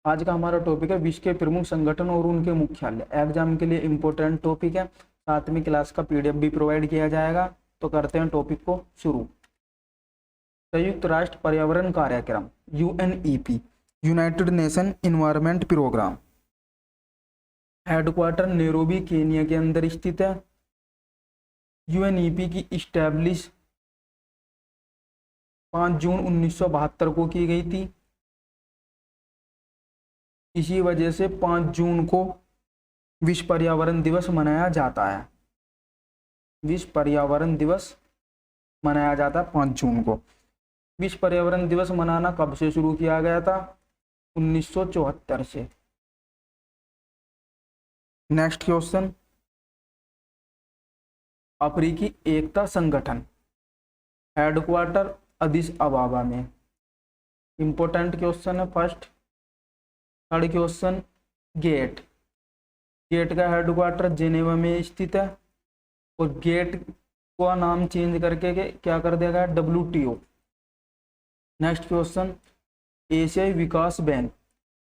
आज का हमारा टॉपिक है विश्व के प्रमुख संगठन और उनके मुख्यालय। एग्जाम के लिए इंपॉर्टेंट टॉपिक है। 7वीं क्लास का पीडीएफ भी प्रोवाइड किया जाएगा। तो करते हैं टॉपिक को शुरू। संयुक्त राष्ट्र पर्यावरण कार्यक्रम UNEP, United Nation Environment Programme, headquarter Nairobi Kenya के अंदर स्थित है। यूएनईपी की इस्टेब्लिश 5 जून 1972 को की गई थी। इसी वजह से 5 जून को विश्व पर्यावरण दिवस मनाया जाता है। विश्व पर्यावरण दिवस मनाया जाता है 5 जून को। विश्व पर्यावरण दिवस मनाना कब से शुरू किया गया था? 1974 से। नेक्स्ट क्वेश्चन, अफ्रीकी एकता संगठन हेडक्वार्टर अदिस अबाबा में। इंपॉर्टेंट क्वेश्चन है फर्स्ट। थर्ड क्वेश्चन, गेट का हेडक्वार्टर जेनेवा में स्थित है और गेट का नाम चेंज करके क्या कर दिया गया? WTO। नेक्स्ट क्वेश्चन, एशियाई विकास bank,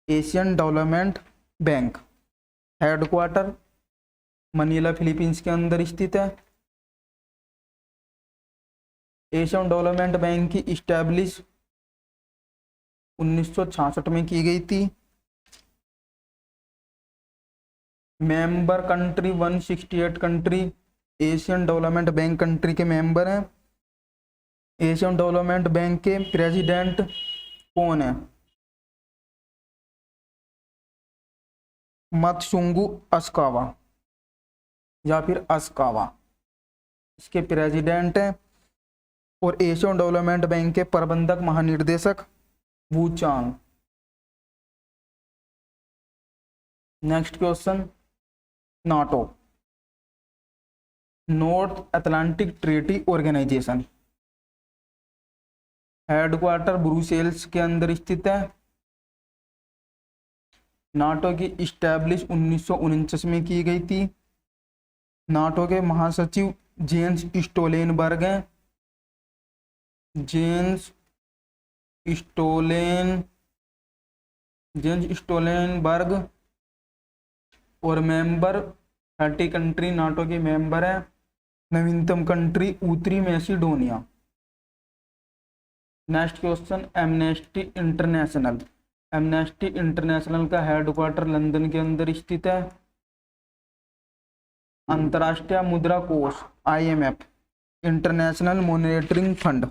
Asian development bank, headquarter Manila Philippines के अंदर स्थित है। एशियन डेवलपमेंट बैंक की इस्टेब्लिश 1966 में की गई थी। Member country 168 country Asian development bank country के मेंबर हैं। एशियन डेवलपमेंट बैंक के प्रेसिडेंट कौन है? मतसुंगु अस्कावा या फिर अस्कावा, इसके प्रेसिडेंट हैं। और एशियन डेवलपमेंट बैंक के प्रबंधक महानिर्देशक वू चांग। Next question, NATO, north Atlantic treaty organisation, headquarter Brussels के अंदर स्थित है। नाटो की इस्टेब्लिश 1949 में की गई थी। नाटो के महासचिव जेन्स स्टोलेनबर्ग हैं। जेन्स स्टोलेनबर्ग। और मेंबर 30 कंट्री नाटो के मेंबर है। नवीनतम कंट्री उत्तरी Macedonia. Next question, amnesty international. Amnesty international का हेडक्वार्टर लंदन के अंदर स्थित है। अंतर्राष्ट्रीय मुद्रा कोष IMF, international monetary fund,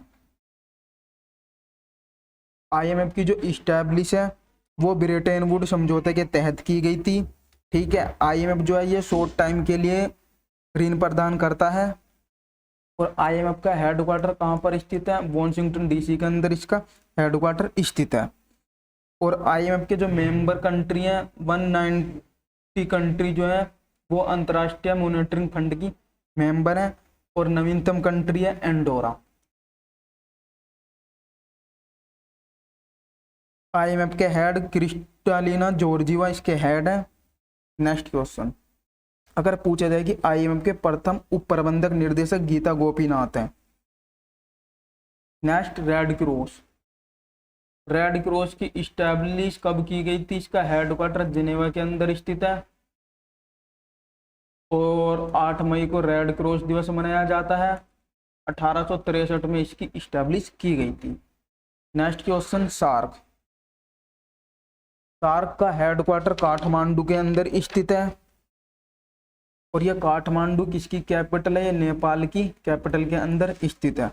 IMF की जो इस्टेब्लिश है वो ब्रेटन वुड्स समझौते के तहत की गई थी। ठीक है, IMF जो है ये शॉर्ट टाइम के लिए ऋण प्रदान करता है। और IMF का हेडक्वार्टर कहाँ पर स्थित है? वॉशिंगटन DC के अंदर इसका हेडक्वार्टर स्थित है। और IMF के जो मेंबर कंट्री हैं 190 कंट्री जो है वो अंतर्राष्ट्रीय मॉनेटरी फंड की मेंबर है। और नवीनतम कंट्री है एंडोरा। IMF के हेड क्रिस्टालिना जॉर्जिवा इसके हेड है। नेक्स्ट क्वेश्चन, अगर पूछा जाए कि IMF के प्रथम उप प्रबंधक निर्देशक गीता गोपीनाथ हैं। नेक्स्ट, रेड क्रॉस की इस्टेब्लिश कब की गई थी? इसका हेडक्वार्टर जिनेवा के अंदर स्थित है। और 8 मई को रेड क्रॉस दिवस मनाया जाता है। 1863 में इसकी इस्टेब्लिश की गई थी। नेक्स्ट क्वेश्चन, सार्क का हेडक्वार्टर काठमांडू के अंदर स्थित है। और यह काठमांडू किसकी कैपिटल है? ये नेपाल की कैपिटल के अंदर स्थित है।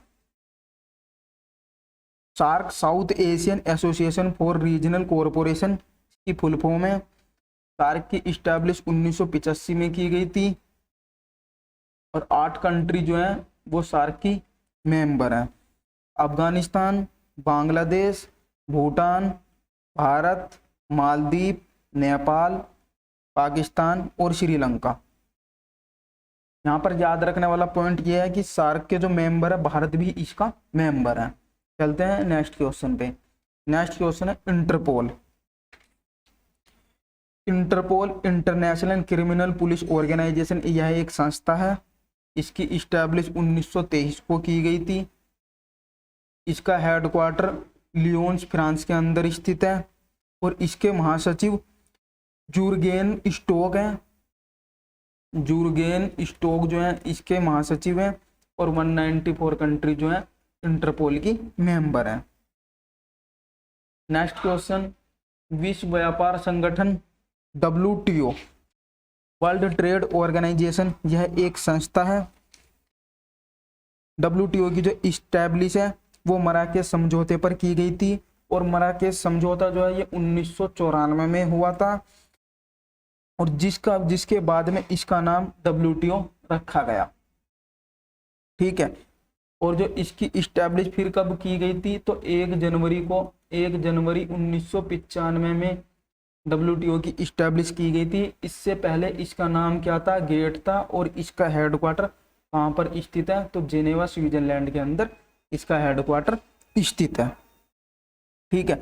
SAARC South Asian Association for Regional Cooperation की फुल फॉर्म है। सार्क की इस्टेब्लिश 1985 में की गई थी। और 8 कंट्री जो हैं वो सार्क की मेंबर हैं। अफगानिस्तान, बांग्लादेश, भूटान, भारत, मालदीव, नेपाल, पाकिस्तान और श्रीलंका। यहाँ पर याद रखने वाला पॉइंट ये है कि सार्क के जो मेंबर है भारत भी इसका मेंबर है। चलते हैं नेक्स्ट क्वेश्चन पे। नेक्स्ट क्वेश्चन है Interpol International Criminal Police Organization. यह एक संस्था है। इसकी इस्टेब्लिश 1923 को की गई थी। इसका हेडक्वार्टर लियोन्स फ्रांस के अंदर स्थित है। और इसके महासचिव जुर्गेन स्टोक हैं। जुर्गेन स्टोक जो है इसके महासचिव हैं और 194 कंट्री जो है इंटरपोल की मेंबर है। नेक्स्ट क्वेश्चन, विश्व व्यापार संगठन WTO वर्ल्ड ट्रेड ऑर्गेनाइजेशन, यह एक संस्था है। WTO की जो इस्टेब्लिश है वो मराकेश समझौते पर की गई थी और मराकेश समझौता जो है ये 1994 में हुआ था और जिसके बाद में इसका नाम WTO रखा गया। ठीक है, और जो इसकी इस्टेब्लिश फिर कब की गई थी तो 1 जनवरी 1995 में WTO की इस्टेब्लिश की गई थी। इससे पहले इसका नाम क्या था, गेट था, और इसका हेडक्वार्टर कहाँ पर स्थित है तो जेनेवा स्विट्जरलैंड के अंदर इसका हेडक्वार्टर स्थित है। ठीक है,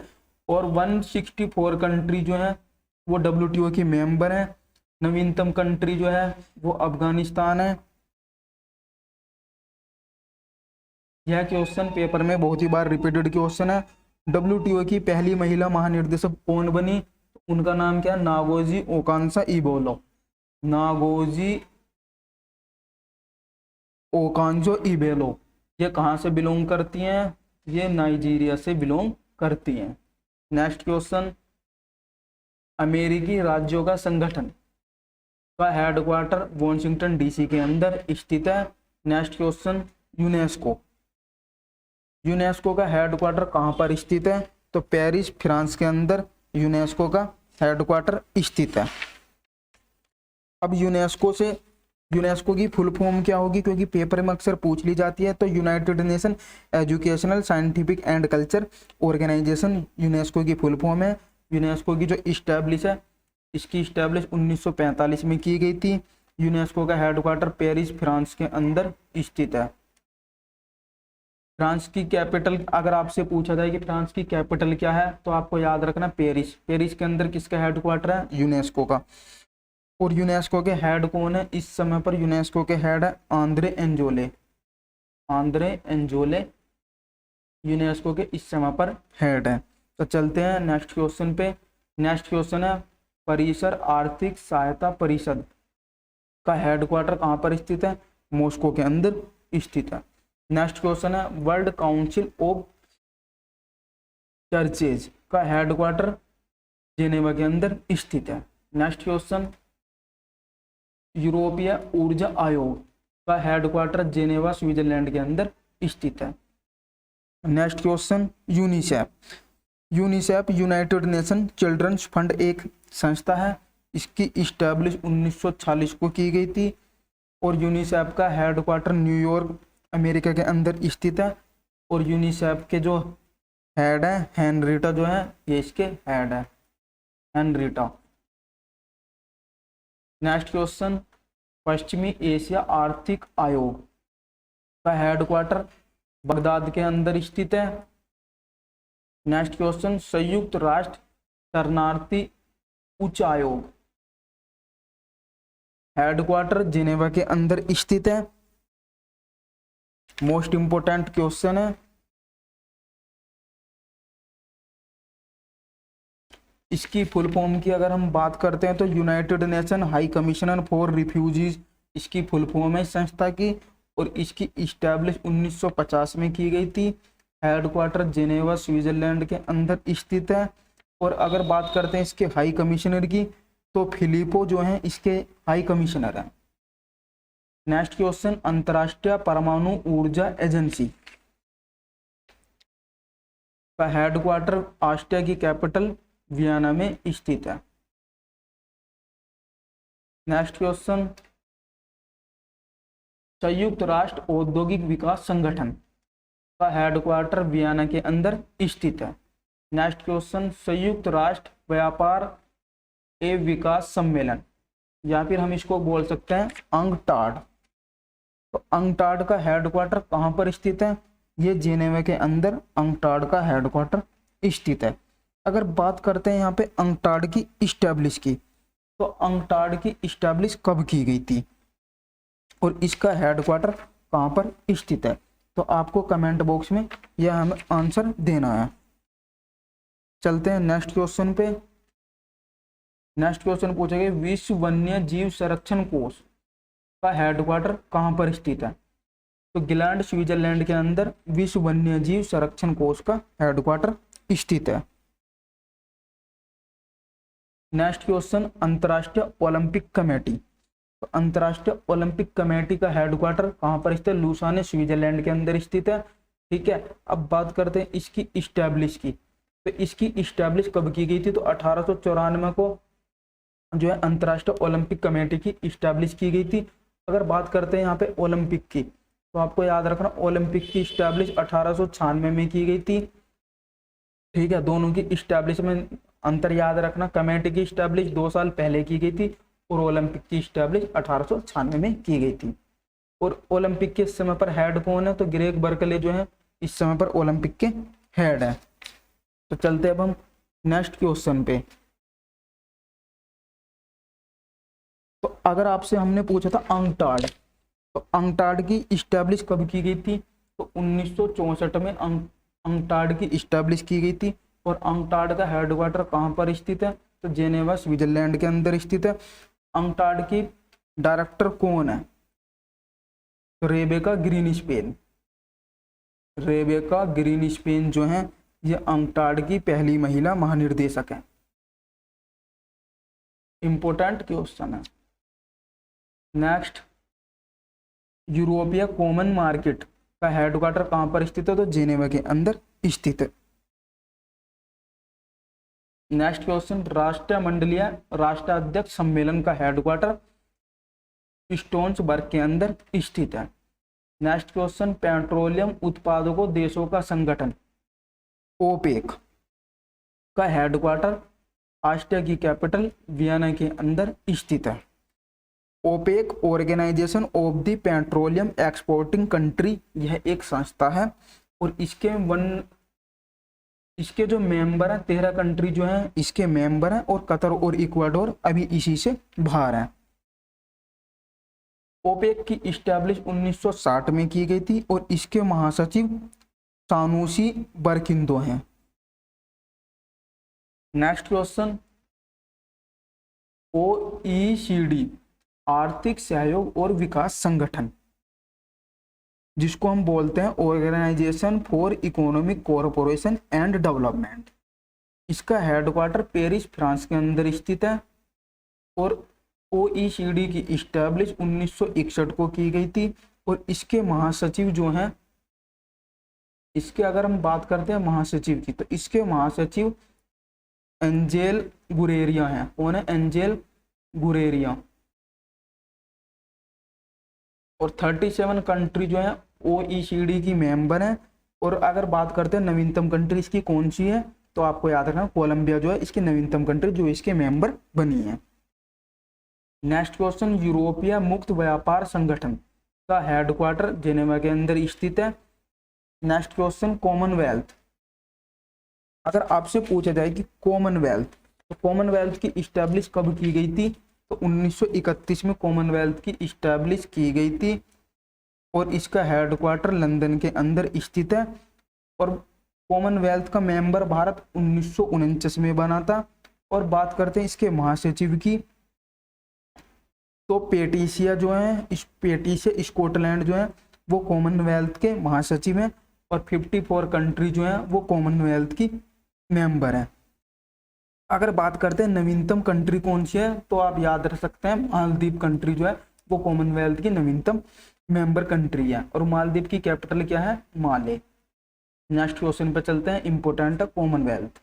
और 164 कंट्री जो है वो WTO की मेंबर है। नवीनतम कंट्री जो है वो अफगानिस्तान है। यह क्वेश्चन पेपर में बहुत ही बार रिपीटेड क्वेश्चन है। WTO की पहली महिला महानिर्देशक कौन बनी, उनका नाम क्या है, नागोजी ओकांजो-इवेलो। नागोजी ओकांजो-इवेलो ये कहाँ से बिलोंग करती हैं, ये नाइजीरिया से बिलोंग करती हैं। नेक्स्ट क्वेश्चन, अमेरिकी राज्यों का संगठन का हेडक्वार्टर वॉशिंगटन DC के अंदर स्थित है। नेक्स्ट क्वेश्चन, यूनेस्को का हेडक्वार्टर कहाँ पर स्थित है तो पेरिस फ्रांस के अंदर यूनेस्को का हेडक्वार्टर स्थित है। अब यूनेस्को की फुल फॉर्म क्या होगी, क्योंकि पेपर में अक्सर पूछ ली जाती है, तो United Nation Educational Scientific and Culture Organization UNESCO की फुल फॉर्म है। यूनेस्को की जो इस्टेब्लिश है इसकी इस्टेब्लिश 1945 में की गई थी। यूनेस्को का हेडक्वार्टर पेरिस फ्रांस के अंदर स्थित है। फ्रांस की कैपिटल, अगर आपसे पूछा जाए कि फ्रांस की कैपिटल क्या है तो आपको याद रखना पेरिस। पेरिस के अंदर किसका हेडक्वार्टर है, यूनेस्को का। और यूनेस्को के हेड कौन है, इस समय पर यूनेस्को के हेड है आंद्रे एंजोले यूनेस्को के इस समय पर हेड है। तो चलते हैं नेक्स्ट क्वेश्चन पे। नेक्स्ट क्वेश्चन है, परिसर आर्थिक सहायता परिषद का हेडक्वार्टर कहाँ पर स्थित है, मॉस्को के अंदर स्थित है। नेक्स्ट क्वेश्चन है, वर्ल्ड काउंसिल ऑफ चर्चेज का हेडक्वार्टर जेनेवा के अंदर स्थित है। नेक्स्ट क्वेश्चन, यूरोपीय ऊर्जा आयोग का हेडक्वार्टर जेनेवा स्विट्जरलैंड के अंदर स्थित है। Next question, UNICEF United Nation Children's Fund एक संस्था है। इसकी इस्टेब्लिश 1946 को की गई थी और यूनिसेफ का हेडक्वार्टर न्यूयॉर्क अमेरिका के अंदर स्थित है। और यूनिसेफ के जो हेड है हेनरिटा जो है ये इसके हेड है, हेनरिटा। नेक्स्ट क्वेश्चन, पश्चिमी एशिया आर्थिक आयोग का हेडक्वार्टर बगदाद के अंदर स्थित है। नेक्स्ट क्वेश्चन, संयुक्त राष्ट्र शरणार्थी उच्च आयोग हेडक्वार्टर जेनेवा के अंदर स्थित है। मोस्ट इंपोर्टेंट क्वेश्चन है, इसकी फुल फॉर्म की अगर हम बात करते हैं तो United nation high commissioner for refugees इसकी फुल फॉर्म है संस्था की, और इसकी इस्टेब्लिश 1950 में की गई थी। हेडक्वार्टर जेनेवा स्विट्जरलैंड के अंदर स्थित है। और अगर बात करते हैं इसके हाई कमिश्नर की तो फिलिपो जो है इसके हाई कमिश्नर है। नेक्स्ट क्वेश्चन, अंतर्राष्ट्रीय परमाणु ऊर्जा एजेंसी का हेडक्वार्टर ऑस्ट्रिया की कैपिटल वियना में स्थित है। नेक्स्ट क्वेश्चन, संयुक्त राष्ट्र औद्योगिक विकास संगठन का हेडक्वार्टर वियना के अंदर स्थित है। नेक्स्ट क्वेश्चन, संयुक्त राष्ट्र व्यापार एवं विकास सम्मेलन या फिर हम इसको बोल सकते हैं अंगटाड। तो अंगटाड का हेडक्वार्टर कहाँ पर स्थित है, ये जेनेवा के अंदर अंगटाड का हेडक्वार्टर स्थित है। अगर बात करते हैं यहाँ पे अंगटाड की इस्टेब्लिश की, तो अंगटाड की इस्टेब्लिश कब की गई थी और इसका हेडक्वार्टर कहाँ पर स्थित है, तो आपको कमेंट बॉक्स में यह हमें आंसर देना है। चलते हैं नेक्स्ट क्वेश्चन पे। नेक्स्ट क्वेश्चन पूछा गया विश्व वन्य जीव संरक्षण कोष का हेडक्वार्टर कहाँ पर स्थित है? तो ग्लैंड स्विट्जरलैंड के अंदर विश्व वन्य जीव संरक्षण कोष का हेडक्वार्टर स्थित है। नेक्स्ट क्वेश्चन अंतर्राष्ट्रीय ओलंपिक कमेटी। तो अंतर्राष्ट्रीय ओलंपिक कमेटी का हेडक्वार्टर कहाँ पर स्थित है? लुसाने स्विट्जरलैंड के अंदर स्थित है। ठीक है, अब बात करते हैं इसकी इस्टेब्लिश की। तो इसकी इस्टेब्लिश कब की गई थी? तो 1894 को जो है अंतर्राष्ट्रीय ओलंपिक कमेटी की इस्टेब्लिश की गई थी। अगर बात करते हैं यहाँ पे ओलंपिक की, तो आपको याद रखना ओलंपिक की इस्टेब्लिश 1896 में की गई थी। ठीक है, दोनों की इस्टेब्लिशमेंट अंतर याद रखना, कमेटी की इस्टेब्लिश 2 साल पहले की गई थी और ओलंपिक की इस्टेब्लिश 1896 में की गई थी। और ओलंपिक के इस समय पर हेड कौन है? तो ग्रेग बर्कले जो है इस समय पर ओलंपिक के हेड है। तो चलते अब हम नेक्स्ट क्वेश्चन पे। तो अगर आपसे हमने पूछा था अंकटाड, तो अंकटाड की इस्टेब्लिश कब की गई थी? तो 1964 में अंकटाड की इस्टेब्लिश की गई थी। और अंकटाड का हेडक्वार्टर कहाँ पर स्थित है? तो जेनेवा स्विट्जरलैंड के अंदर स्थित है। अंकटाड की डायरेक्टर कौन है? तो रेबेका ग्रीनस्पैन। रेबेका ग्रीनस्पैन जो है ये अंकटाड की पहली महिला महानिर्देशक है। इंपॉर्टेंट क्वेश्चन है। नेक्स्ट यूरोपीय कॉमन मार्केट का हेडक्वार्टर कहाँ पर स्थित है? तो जेनेवा के अंदर स्थित है। नेक्स्ट क्वेश्चन राष्ट्रीय मंडलीय राष्ट्राध्यक्ष सम्मेलन का हेडक्वार्टर स्टोन्सबर्ग के अंदर स्थित है। नेक्स्ट क्वेश्चन पेट्रोलियम उत्पादकों देशों का संगठन ओपेक का हेडक्वार्टर ऑस्ट्रिया की कैपिटल वियना के अंदर स्थित है। OPEC Organization of the Petroleum Exporting Country, यह एक संस्था है और इसके जो मेंबर हैं 13 कंट्री जो हैं इसके मेंबर हैं और कतर और इक्वाडोर अभी इसी से बाहर है। ओपेक की इस्टेब्लिश 1960 में की गई थी और इसके महासचिव सानुसी बरकिंदो हैं। नेक्स्ट क्वेश्चन OECD आर्थिक सहयोग और विकास संगठन, जिसको हम बोलते हैं Organisation for Economic Cooperation and Development, इसका हेडक्वार्टर पेरिस फ्रांस के अंदर स्थित है। और OECD की इस्टेब्लिश 1961 को की गई थी और इसके महासचिव जो हैं, इसके अगर हम बात करते हैं महासचिव की, तो इसके महासचिव एंजेल गुरेरिया हैं। कौन है? एंजेल गुरेरिया। और 37 कंट्री जो है OECD की मेंबर हैं। और अगर बात करते हैं नवीनतम कंट्री इसकी कौन सी है, तो आपको याद रखना कोलंबिया जो है इसकी नवीनतम कंट्री जो इसके मेंबर बनी है। नेक्स्ट क्वेश्चन यूरोपीय मुक्त व्यापार संगठन का हेडक्वार्टर जेनेवा के अंदर स्थित है। Next question Commonwealth. अगर आपसे पूछा जाए कि कॉमनवेल्थ, तो कॉमनवेल्थ की इस्टेब्लिश कब की गई थी? तो 1931 में कॉमनवेल्थ की इस्टेब्लिश की गई थी और इसका हेडक्वार्टर लंदन के अंदर स्थित है। और कॉमनवेल्थ का मेंबर भारत 1949 में बना था। और बात करते हैं इसके महासचिव की, तो पेटिसिया जो है, इस पेटिसिया स्कॉटलैंड जो है वो कॉमनवेल्थ के महासचिव हैं और 54 कंट्री जो है वो कॉमनवेल्थ की मेंबर है। अगर बात करते हैं नवीनतम कंट्री कौन सी है, तो आप याद रख सकते हैं मालदीव कंट्री जो है वो कॉमनवेल्थ की नवीनतम मेंबर कंट्री है। और मालदीव की कैपिटल क्या है? माले। नेक्स्ट क्वेश्चन पे चलते हैं, इंपोर्टेंट है कॉमनवेल्थ।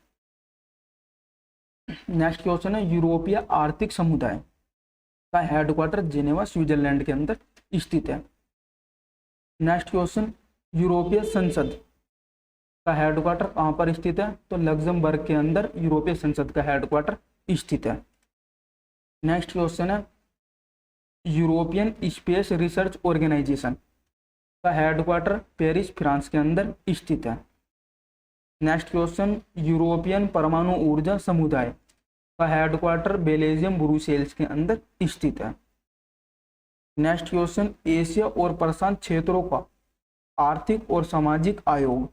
नेक्स्ट क्वेश्चन है यूरोपीय आर्थिक समुदाय का हेडक्वार्टर जेनेवा स्विट्जरलैंड के अंदर स्थित है। नेक्स्ट क्वेश्चन यूरोपीय संसद का हेडक्वार्टर कहाँ पर स्थित है? तो लग्जमबर्ग के अंदर यूरोपीय संसद का हेडक्वार्टर स्थित है। नेक्स्ट क्वेश्चन है यूरोपियन स्पेस रिसर्च ऑर्गेनाइजेशन का हेडक्वार्टर पेरिस फ्रांस के अंदर स्थित है। नेक्स्ट क्वेश्चन यूरोपियन परमाणु ऊर्जा समुदाय का हेडक्वार्टर बेल्जियम ब्रुसेल्स के अंदर स्थित है। नेक्स्ट क्वेश्चन एशिया और प्रशांत क्षेत्रों का आर्थिक और सामाजिक आयोग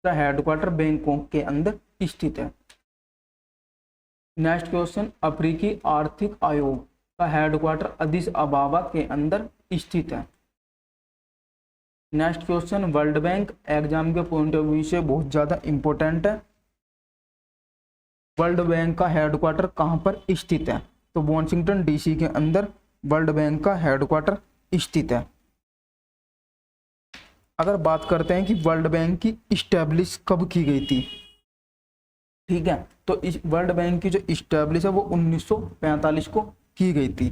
का हेडक्वार्टर बैंकॉक के अंदर स्थित है। नेक्स्ट क्वेश्चन, अफ्रीकी आर्थिक आयोग का हेडक्वार्टर अदिस अबाबा के अंदर स्थित है। Next question, world bank exam के पॉइंट ऑफ व्यू से बहुत ज़्यादा इंपॉर्टेंट है। वर्ल्ड बैंक का हेडक्वार्टर कहाँ पर स्थित है? तो वॉशिंगटन डीसी के अंदर वर्ल्ड बैंक का हेडक्वार्टर स्थित है। अगर बात करते हैं कि वर्ल्ड बैंक की इस्टेब्लिश कब की गई थी, ठीक है, तो इस वर्ल्ड बैंक की जो इस्टेब्लिश है वो 1945 को की गई थी।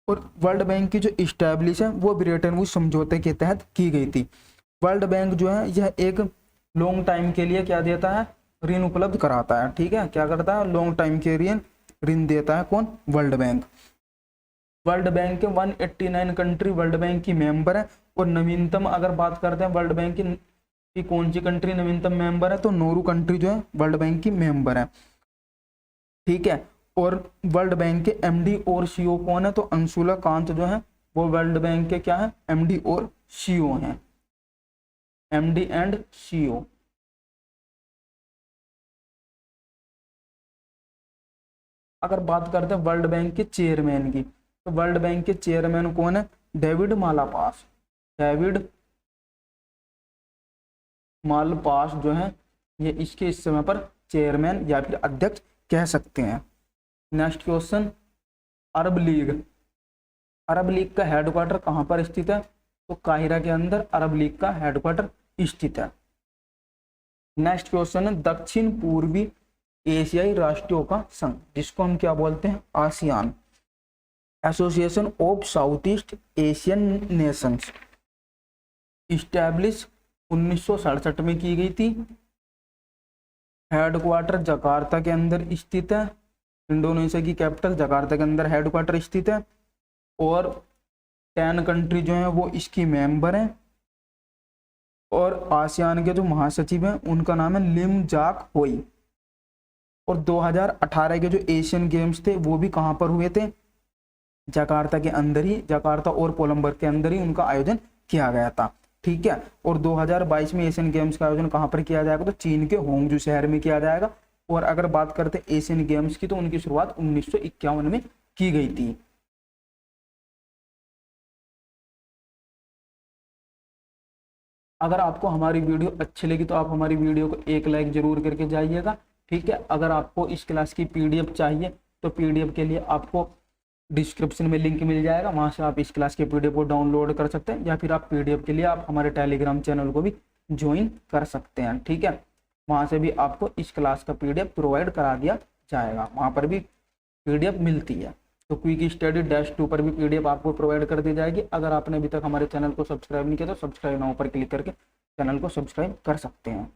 और वर्ल्ड बैंक की जो इस्टेब्लिश है वो ब्रेटन वुड्स समझौते के तहत की गई थी। वर्ल्ड बैंक जो है यह एक लॉन्ग टाइम के लिए क्या देता है? ऋण उपलब्ध कराता है। ठीक है, क्या करता है? लॉन्ग टाइम के लिए ऋण देता है। कौन? World bank. वर्ल्ड बैंक के 189 कंट्री वर्ल्ड बैंक की मेंबर है। और नवीनतम अगर बात करते हैं वर्ल्ड बैंक की कौन सी कंट्री नवीनतम मेंबर है, तो नोरू कंट्री जो है वर्ल्ड बैंक की मेंबर है। ठीक है, और वर्ल्ड बैंक के एमडी और सीईओ कौन है? तो अंशुला कांत जो है वो वर्ल्ड बैंक के क्या है? एमडी और सीईओ हैं। MD and CEO. अगर बात करते हैं वर्ल्ड बैंक के चेयरमैन की, तो वर्ल्ड बैंक के चेयरमैन कौन है? David Malpass. डेविड मालपास जो है ये इसके इस समय पर चेयरमैन या फिर अध्यक्ष कह सकते हैं। नेक्स्ट क्वेश्चन, अरब लीग। अरब लीग का हेडक्वार्टर कहाँ पर स्थित है? तो काहिरा के अंदर अरब लीग का हेडक्वार्टर स्थित है। नेक्स्ट क्वेश्चन है, दक्षिण पूर्वी एशियाई राष्ट्रों का संघ, जिसको हम क्या बोलते हैं? ASEAN, association of south east Asian Nations, establish 1967 में की गई थी। हेडक्वार्टर जकार्ता के अंदर स्थित है। इंडोनेशिया की कैपिटल जकार्ता के अंदर हेडक्वार्टर स्थित है। और 10 कंट्री जो है वो इसकी मेंबर हैं। और आसियान के जो महासचिव हैं उनका नाम है लिम जाक होई। और 2018 के जो एशियन गेम्स थे वो भी कहाँ पर हुए थे? जकार्ता के अंदर ही, जकार्ता और कोलंबर के अंदर ही उनका आयोजन किया गया था। ठीक है, और 2022 में एशियन गेम्स का आयोजन कहाँ पर किया जाएगा? तो चीन के होंगजू शहर में किया जाएगा। और अगर बात करते हैं एशियन गेम्स की, तो उनकी शुरुआत 1951 में की गई थी। अगर आपको हमारी वीडियो अच्छी लगी तो आप हमारी वीडियो को एक लाइक जरूर करके जाइएगा। ठीक है, अगर आपको इस क्लास की पीडीएफ चाहिए तो पीडीएफ के लिए आपको डिस्क्रिप्शन में लिंक मिल जाएगा, वहां से आप इस क्लास के पीडीएफ को डाउनलोड कर सकते हैं। या फिर आप पीडीएफ के लिए आप हमारे टेलीग्राम चैनल को भी ज्वाइन कर सकते हैं। ठीक है, वहां से भी आपको इस क्लास का पीडीएफ प्रोवाइड करा दिया जाएगा, वहां पर भी पीडीएफ मिलती है। तो क्विक स्टडी -2 पर भी पीडीएफ आपको प्रोवाइड कर दी जाएगी। अगर आपने अभी तक हमारे चैनल को सब्सक्राइब नहीं किया तो सब्सक्राइब नाउ पर क्लिक करके चैनल को सब्सक्राइब कर सकते हैं।